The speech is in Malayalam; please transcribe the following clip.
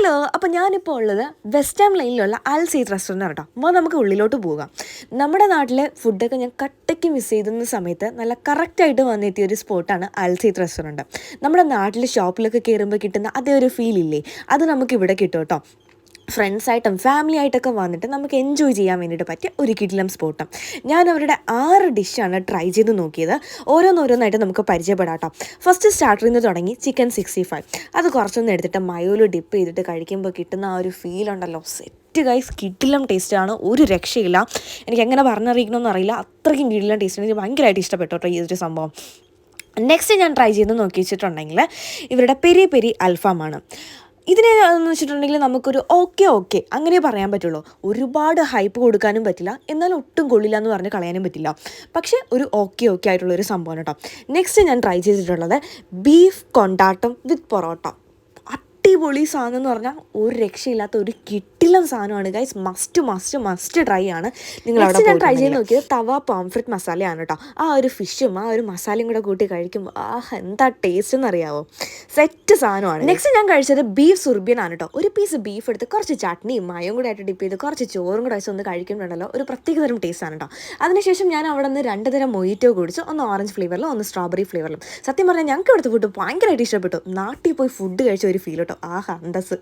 ഹലോ, അപ്പോൾ ഞാനിപ്പോൾ ഉള്ളത് വെസ്റ്റ് ഹാം ലൈനിലുള്ള അൽ സീഡ് റെസ്റ്റോറൻ്റ് കേട്ടോ. അപ്പോൾ നമുക്ക് ഉള്ളിലോട്ട് പോകാം. നമ്മുടെ നാട്ടിലെ ഫുഡൊക്കെ ഞാൻ കട്ടയ്ക്ക് മിസ് ചെയ്തുന്ന സമയത്ത് നല്ല കറക്റ്റായിട്ട് വന്നെത്തിയ ഒരു സ്പോട്ടാണ് അൽ സീഡ് റെസ്റ്റോറൻറ്റ്. നമ്മുടെ നാട്ടിൽ ഷോപ്പിലൊക്കെ കയറുമ്പോൾ കിട്ടുന്ന അതേ ഒരു ഫീലില്ലേ, അത് നമുക്കിവിടെ കിട്ടും കേട്ടോ. ഫ്രണ്ട്സായിട്ടും ഫാമിലി ആയിട്ടൊക്കെ വന്നിട്ട് നമുക്ക് എൻജോയ് ചെയ്യാൻ വേണ്ടിയിട്ട് പറ്റിയ ഒരു കിടിലം സ്പോട്ട്. ഞാൻ അവരുടെ 6 ഡിഷാണ് ട്രൈ ചെയ്ത് നോക്കിയത്. ഓരോന്നോരോന്നായിട്ട് നമുക്ക് പരിചയപ്പെടാം കേട്ടോ. ഫസ്റ്റ് സ്റ്റാർട്ടറിൽ നിന്ന് തുടങ്ങി ചിക്കൻ 65. അത് കുറച്ചൊന്നും എടുത്തിട്ട് മയോയിൽ ഡിപ്പ് ചെയ്തിട്ട് കഴിക്കുമ്പോൾ കിട്ടുന്ന ആ ഒരു ഫീൽ ഉണ്ടല്ലോ, സെറ്റ് ഗൈസ്, കിടിലം ടേസ്റ്റാണ്, ഒരു രക്ഷയില്ല. എനിക്ക് എങ്ങനെ പറഞ്ഞറിയിക്കണമെന്ന് അറിയില്ല, അത്രയ്ക്കും കിടിലം ടേസ്റ്റ്. എനിക്ക് ഭയങ്കരമായിട്ട് ഇഷ്ടപ്പെട്ടു കേട്ടോ ഈ ഒരു സംഭവം. നെക്സ്റ്റ് ഞാൻ ട്രൈ ചെയ്ത് നോക്കി വെച്ചിട്ടുണ്ടെങ്കിൽ ഇവരുടെ പെരി പെരി അൽഫാമാണ്. ഇതിനെ എന്ന് വെച്ചിട്ടുണ്ടെങ്കിൽ നമുക്കൊരു ഓക്കെ അങ്ങനെ പറയാൻ പറ്റുള്ളൂ. ഒരുപാട് ഹൈപ്പ് കൊടുക്കാനും പറ്റില്ല, എന്നാൽ ഒട്ടും കൊള്ളില്ല എന്ന് പറഞ്ഞ് കളയാനും പറ്റില്ല. പക്ഷേ ഒരു ഓക്കെ ആയിട്ടുള്ളൊരു സംഭവം കേട്ടോ. നെക്സ്റ്റ് ഞാൻ ട്രൈ ചെയ്തിട്ടുള്ളത് ബീഫ് കൊണ്ടാട്ടം വിത്ത് പൊറോട്ട. അടിപൊളി സാധനം എന്ന് പറഞ്ഞാൽ ഒരു രക്ഷയില്ലാത്ത ഒരു കിട്ടിലം സാധനമാണ് ഗൈസ്. മസ്റ്റ് ട്രൈ ആണ്. നിങ്ങൾ അവിടെ ഞാൻ ട്രൈ ചെയ്ത് നോക്കിയത് തവ പോംഫ്രിറ്റ് മസാലയാണ് കേട്ടോ. ആ ഒരു ഫിഷും ആ ഒരു മസാലയും കൂടെ കൂട്ടി കഴിക്കുമ്പോൾ എന്താ ടേസ്റ്റ് എന്ന് അറിയാവോ, സെറ്റ് സാധനമാണ്. നെക്സ്റ്റ് ഞാൻ കഴിച്ചത് ബീഫ് സുർബിയൻ ആണ് കേട്ടോ. ഒരു പീസ് ബീഫ് എടുത്ത് കുറച്ച് ചട്നിയും മയം കൂടെ ആയിട്ട് ഡിപ്പ് ചെയ്ത് കുറച്ച് ചോറും കൂടെ വെച്ച് ഒന്ന് കഴിക്കുന്നുണ്ടല്ലോ, ഒരു പ്രത്യേക തരം ടേസ്റ്റ് ആണ് കേട്ടോ. അതിനുശേഷം ഞാൻ അവിടെ നിന്ന് 2 തരം മൊയ്റ്റോ കുടിച്ചു, ഒന്ന് ഓറഞ്ച് ഫ്ലേവറിലും ഒന്ന് സ്ട്രോബെറി ഫ്ലേവറിലും. സത്യം പറഞ്ഞാൽ ഞങ്ങൾക്ക് ഇവിടുത്തെ ഫുഡ് ഭയങ്കരമായിട്ട് ഇഷ്ടപ്പെട്ടു. നാട്ടിൽ പോയി ഫുഡ് കഴിച്ച ഒരു ഫീൽ കേട്ടോ. അന്തസ്.